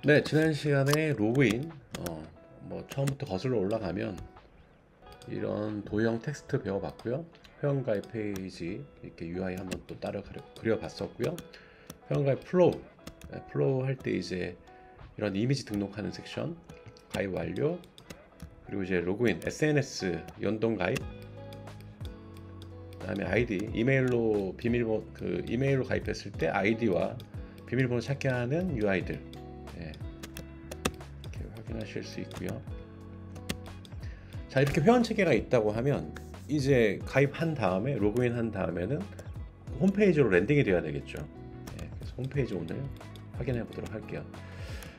네, 지난 시간에 로그인, 처음부터 거슬러 올라가면 이런 도형 텍스트 배워봤고요. 회원가입 페이지 이렇게 UI 한번 또 따라 그려봤었고요. 회원가입 플로우, 플로우 할 때 이제 이런 이미지 등록하는 섹션, 가입 완료, 그리고 이제 로그인, SNS 연동 가입, 그다음에 아이디, 이메일로 비밀번호, 이메일로 가입했을 때 아이디와 비밀번호 찾게 하는 UI들. 이렇게 확인하실 수 있고요. 자, 이렇게 회원 체계가 있다고 하면 이제 가입한 다음에 로그인 한 다음에는 홈페이지로 랜딩이 돼야 되겠죠. 그래서 홈페이지 오늘 확인해 보도록 할게요.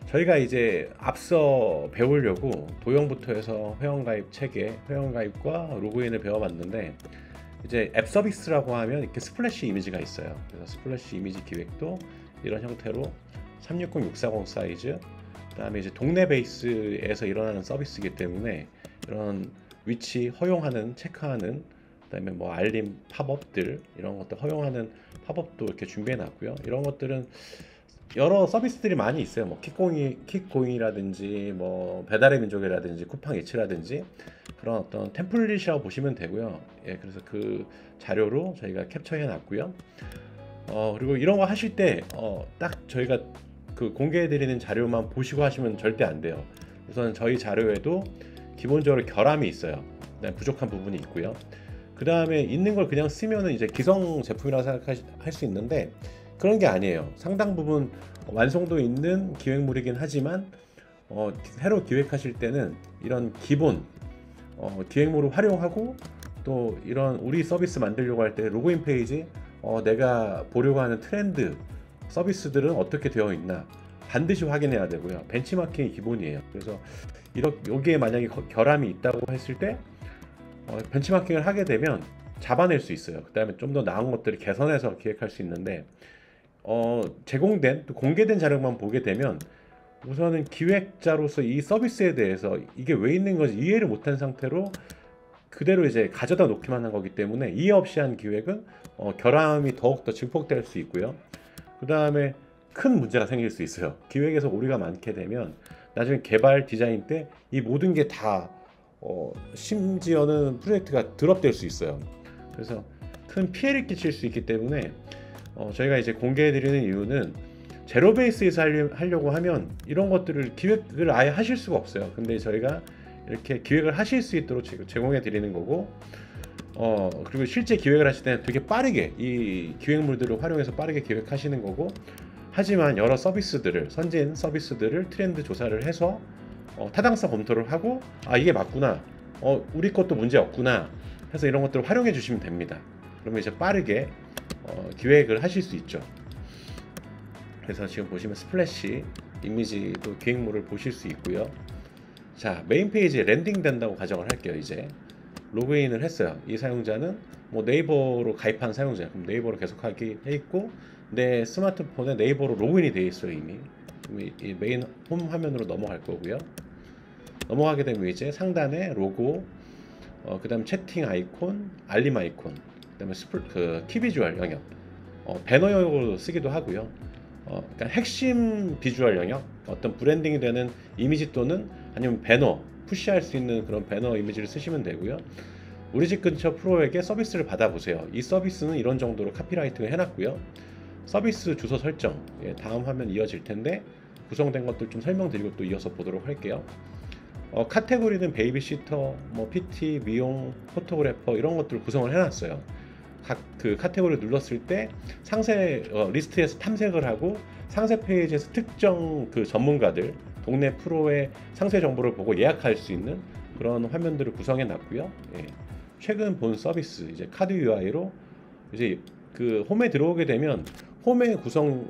저희가 이제 앞서 배우려고 도형부터 해서 회원가입 체계, 회원가입과 로그인을 배워봤는데, 이제 앱 서비스라고 하면 이렇게 스플래시 이미지가 있어요. 그래서 스플래시 이미지 기획도 이런 형태로 360, 640 사이즈, 그 다음에 이제 동네 베이스에서 일어나는 서비스이기 때문에 이런 위치 허용하는, 체크하는, 그 다음에 뭐 알림 팝업들, 이런 것들 허용하는 팝업도 이렇게 준비해 놨고요. 이런 것들은 여러 서비스들이 많이 있어요. 뭐 킥고잉이라든지 뭐 배달의 민족이라든지 쿠팡이츠라든지 그런 어떤 템플릿이라고 보시면 되고요. 그래서 그 자료로 저희가 캡처해 놨고요. 그리고 이런 거 하실 때 딱 저희가 그 공개해 드리는 자료만 보시고 하시면 절대 안 돼요. 우선 저희 자료에도 기본적으로 결함이 있어요. 그다음에 부족한 부분이 있고요. 그 다음에 있는 걸 그냥 쓰면은 이제 기성 제품이라고 생각할 수 있는데, 그런 게 아니에요. 상당 부분 완성도 있는 기획물이긴 하지만 새로 기획하실 때는 이런 기본 기획물을 활용하고, 또 이런 우리 서비스 만들려고 할 때 로그인 페이지, 내가 보려고 하는 트렌드 서비스들은 어떻게 되어 있나 반드시 확인해야 되고요. 벤치마킹이 기본이에요. 그래서 여기에 만약에 결함이 있다고 했을 때 벤치마킹을 하게 되면 잡아낼 수 있어요. 그 다음에 좀 더 나은 것들을 개선해서 기획할 수 있는데, 제공된 또 공개된 자료만 보게 되면 우선은 기획자로서 이 서비스에 대해서 이게 왜 있는 건지 이해를 못한 상태로 그대로 이제 가져다 놓기만 한 거기 때문에, 이해 없이 한 기획은 결함이 더욱더 증폭될 수 있고요. 그 다음에 큰 문제가 생길 수 있어요. 기획에서 오류가 많게 되면 나중에 개발 디자인 때 이 모든 게 다 심지어는 프로젝트가 드롭될 수 있어요. 그래서 큰 피해를 끼칠 수 있기 때문에 저희가 이제 공개해 드리는 이유는, 제로 베이스에서 하려고 하면 이런 것들을 기획을 아예 하실 수가 없어요. 근데 저희가 이렇게 기획을 하실 수 있도록 제공해 드리는 거고, 그리고 실제 기획을 하실 때는 되게 빠르게 이 기획물들을 활용해서 빠르게 기획하시는 거고, 하지만 여러 서비스들을, 선진 서비스들을 트렌드 조사를 해서 타당성 검토를 하고, 아 이게 맞구나, 우리 것도 문제 없구나 해서 이런 것들을 활용해 주시면 됩니다. 그러면 이제 빠르게 기획을 하실 수 있죠. 그래서 지금 보시면 스플래시 이미지도 기획물을 보실 수 있고요. 자, 메인 페이지에 랜딩 된다고 가정을 할게요. 이제 로그인을 했어요. 이 사용자는 뭐 네이버로 가입한 사용자, 그럼 네이버로 계속하기 해 있고, 내 스마트폰에 네이버로 로그인이 되어 있어요. 이미 이 메인 홈 화면으로 넘어갈 거고요. 넘어가게 되면 이제 상단에 로고, 그 다음 채팅 아이콘, 알림 아이콘, 그 다음에 키 비주얼 영역, 배너용으로 쓰기도 하고요. 그러니까 핵심 비주얼 영역, 어떤 브랜딩이 되는 이미지 또는 아니면 배너, 푸시할 수 있는 그런 배너 이미지를 쓰시면 되고요. 우리 집 근처 프로에게 서비스를 받아보세요. 이 서비스는 이런 정도로 카피라이팅을 해놨고요. 서비스 주소 설정, 다음 화면 이어질 텐데 구성된 것들 좀 설명드리고 또 이어서 보도록 할게요. 카테고리는 베이비시터, 뭐 PT, 미용, 포토그래퍼 이런 것들을 구성을 해놨어요. 각 그 카테고리를 눌렀을 때 상세 리스트에서 탐색을 하고, 상세 페이지에서 특정 그 전문가들, 동네 프로의 상세 정보를 보고 예약할 수 있는 그런 화면들을 구성해 놨고요. 최근 본 서비스 이제 카드 UI로 이제 그 홈에 들어오게 되면, 홈의 구성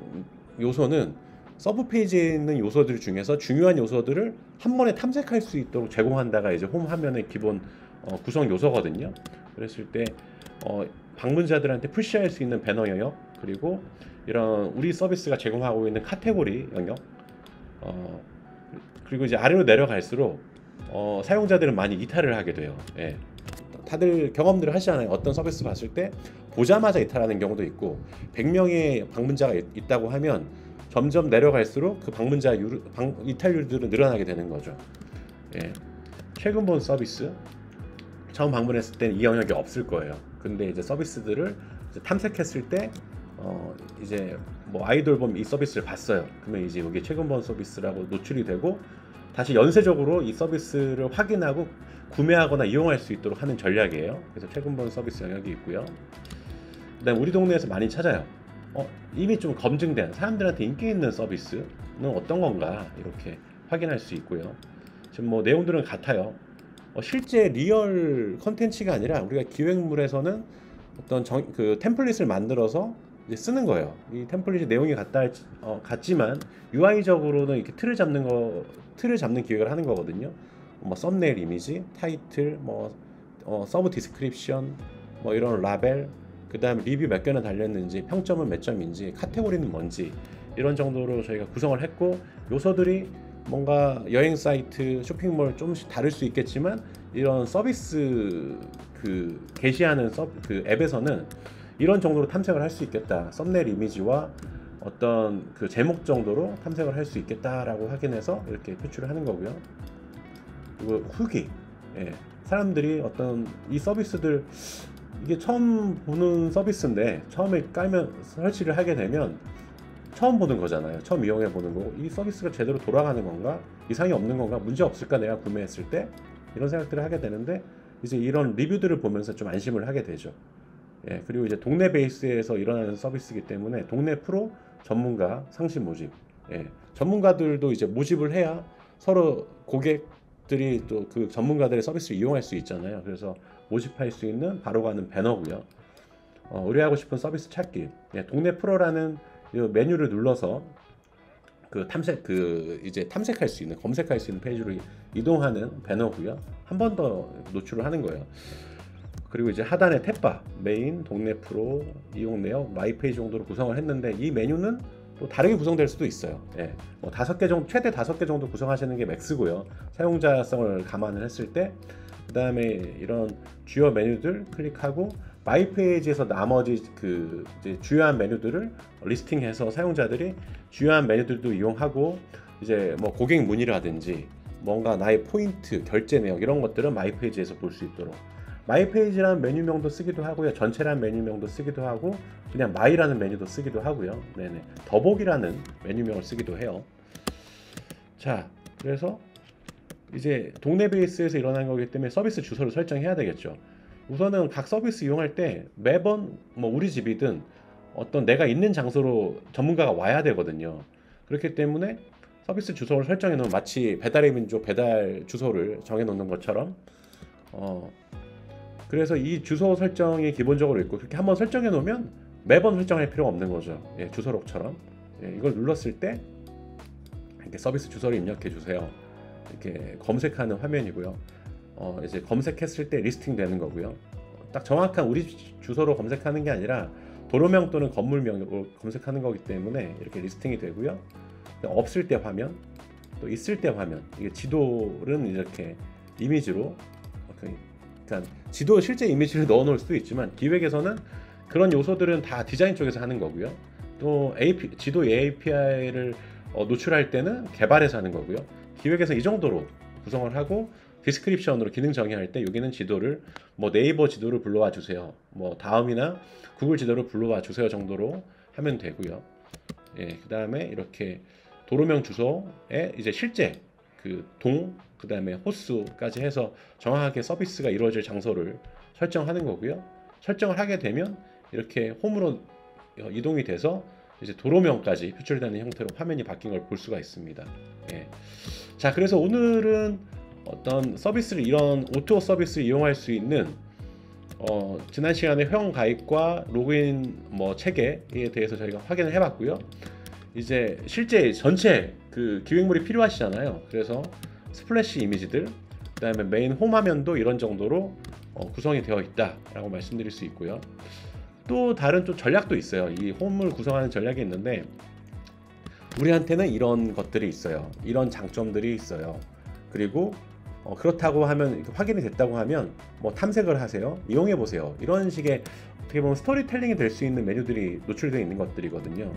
요소는 서브 페이지에 있는 요소들 중에서 중요한 요소들을 한 번에 탐색할 수 있도록 제공한다가 이제 홈 화면의 기본 구성 요소거든요. 그랬을 때 방문자들한테 푸시할 수 있는 배너 영역, 그리고 이런 우리 서비스가 제공하고 있는 카테고리 영역, 그리고 이제 아래로 내려갈수록 사용자들은 많이 이탈을 하게 돼요. 다들 경험들을 하시잖아요. 어떤 서비스 봤을 때 보자마자 이탈하는 경우도 있고, 100명의 방문자가 있다고 하면 점점 내려갈수록 그 방문자 이탈률들은 늘어나게 되는 거죠. 예. 최근 본 서비스 처음 방문했을 때는 이 영역이 없을 거예요. 근데 이제 서비스들을 이제 탐색했을 때 이제 뭐 아이돌봄 이 서비스를 봤어요. 그러면 이제 여기 최근 본 서비스라고 노출이 되고 다시 연쇄적으로 이 서비스를 확인하고 구매하거나 이용할 수 있도록 하는 전략이에요. 그래서 최근 본 서비스 영역이 있고요. 그다음 우리 동네에서 많이 찾아요. 이미 좀 검증된 사람들한테 인기 있는 서비스는 어떤 건가 이렇게 확인할 수 있고요. 지금 뭐 내용들은 같아요. 실제 리얼 컨텐츠가 아니라 우리가 기획물에서는 어떤 그 템플릿을 만들어서 이제 쓰는 거예요. 이 템플릿이 내용이 같지만 UI적으로는 이렇게 틀을 잡는 기획을 하는 거거든요. 뭐 썸네일 이미지, 타이틀, 뭐 서브 디스크립션, 뭐 이런 라벨, 그다음 리뷰 몇 개나 달렸는지, 평점은 몇 점인지, 카테고리는 뭔지 이런 정도로 저희가 구성을 했고 요소들이 뭔가 여행 사이트, 쇼핑몰 조금씩 다를 수 있겠지만 이런 서비스 그 게시하는 그 앱에서는 이런 정도로 탐색을 할 수 있겠다. 썸네일 이미지와 어떤 그 제목 정도로 탐색을 할 수 있겠다라고 확인해서 이렇게 표출을 하는 거고요. 그리고 후기, 예. 사람들이 어떤 이 서비스들 이게 처음 보는 서비스인데 처음에 깔면 설치를 하게 되면 처음 보는 거잖아요. 처음 이용해 보는 거고 이 서비스가 제대로 돌아가는 건가? 이상이 없는 건가? 문제 없을까? 내가 구매했을 때 이런 생각들을 하게 되는데 이제 이런 리뷰들을 보면서 좀 안심을 하게 되죠. 예, 그리고 이제 동네 베이스에서 일어나는 서비스이기 때문에 동네 프로 전문가 상시 모집, 예, 전문가들도 이제 모집을 해야 서로 고객들이 또 그 전문가들의 서비스를 이용할 수 있잖아요. 그래서 모집할 수 있는 바로 가는 배너고요. 의뢰하고 싶은 서비스 찾기, 예, 동네 프로라는 이 메뉴를 눌러서 그 이제 탐색할 수 있는, 검색할 수 있는 페이지로 이동하는 배너고요. 한 번 더 노출을 하는 거예요. 그리고 이제 하단에 탭바, 메인, 동네 프로, 이용 내역, 마이 페이지 정도로 구성을 했는데 이 메뉴는 또 다르게 구성될 수도 있어요. 예, 뭐 5개 정도, 최대 5개 정도 구성하시는 게 맥스고요. 사용자성을 감안을 했을 때 그다음에 이런 주요 메뉴들 클릭하고 마이 페이지에서 나머지 그 이제 주요한 메뉴들을 리스팅해서 사용자들이 주요한 메뉴들도 이용하고 이제 뭐 고객 문의라든지 뭔가 나의 포인트, 결제 내역 이런 것들은 마이 페이지에서 볼 수 있도록 마이 페이지라는 메뉴명도 쓰기도 하고요. 전체라는 메뉴명도 쓰기도 하고 그냥 마이라는 메뉴도 쓰기도 하고요. 네네. 더보기라는 메뉴명을 쓰기도 해요. 자, 그래서 이제 동네 베이스에서 일어난 거기 때문에 서비스 주소를 설정해야 되겠죠. 우선은 각 서비스 이용할 때 매번 뭐 우리 집이든 어떤 내가 있는 장소로 전문가가 와야 되거든요. 그렇기 때문에 서비스 주소를 설정해 놓으면 마치 배달의 민족 배달 주소를 정해 놓는 것처럼 그래서 이 주소 설정이 기본적으로 있고 그렇게 한번 설정해 놓으면 매번 설정할 필요가 없는 거죠. 예, 주소록처럼. 예, 이걸 눌렀을 때 이렇게 서비스 주소를 입력해 주세요. 이렇게 검색하는 화면이고요. 이제 검색했을 때 리스팅 되는 거고요. 딱 정확한 우리 주소로 검색하는 게 아니라 도로명 또는 건물명으로 검색하는 거기 때문에 이렇게 리스팅이 되고요. 없을 때 화면, 또 있을 때 화면. 이게 지도는 이렇게 이미지로, 그러니까 지도 실제 이미지를 넣어 놓을 수도 있지만 기획에서는 그런 요소들은 다 디자인 쪽에서 하는 거고요. 또 지도 API를 노출할 때는 개발에서 하는 거고요. 기획에서 이 정도로 구성을 하고 디스크립션으로 기능 정의할 때 여기는 지도를 뭐 네이버 지도를 불러와 주세요. 뭐 다음이나 구글 지도를 불러와 주세요 정도로 하면 되고요. 예, 그다음에 이렇게 도로명 주소에 이제 실제 그 그다음에 호수까지 해서 정확하게 서비스가 이루어질 장소를 설정하는 거고요. 설정을 하게 되면 이렇게 홈으로 이동이 돼서 이제 도로명까지 표출되는 형태로 화면이 바뀐 걸 볼 수가 있습니다. 예. 자, 그래서 오늘은 어떤 서비스를 이런 오토 서비스를 이용할 수 있는 지난 시간에 회원 가입과 로그인 뭐 체계에 대해서 저희가 확인을 해봤고요. 이제 실제 전체 그 기획물이 필요하시잖아요. 그래서 스플래시 이미지들, 그다음에 메인 홈 화면도 이런 정도로 구성이 되어 있다라고 말씀드릴 수 있고요. 또 다른 좀 전략도 있어요. 이 홈을 구성하는 전략이 있는데 우리한테는 이런 것들이 있어요. 이런 장점들이 있어요. 그리고 그렇다고 하면 이렇게 확인이 됐다고 하면 뭐 탐색을 하세요, 이용해 보세요, 이런 식의 어떻게 보면 스토리텔링이 될 수 있는 메뉴들이 노출되어 있는 것들이거든요.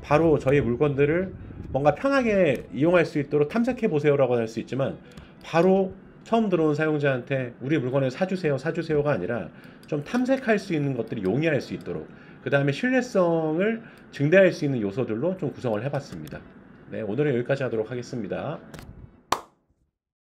바로 저희 물건들을 뭔가 편하게 이용할 수 있도록 탐색해 보세요라고 할 수 있지만, 바로 처음 들어온 사용자한테 우리 물건을 사주세요가 아니라 좀 탐색할 수 있는 것들이 용이할 수 있도록, 그 다음에 신뢰성을 증대할 수 있는 요소들로 좀 구성을 해봤습니다. 네, 오늘은 여기까지 하도록 하겠습니다.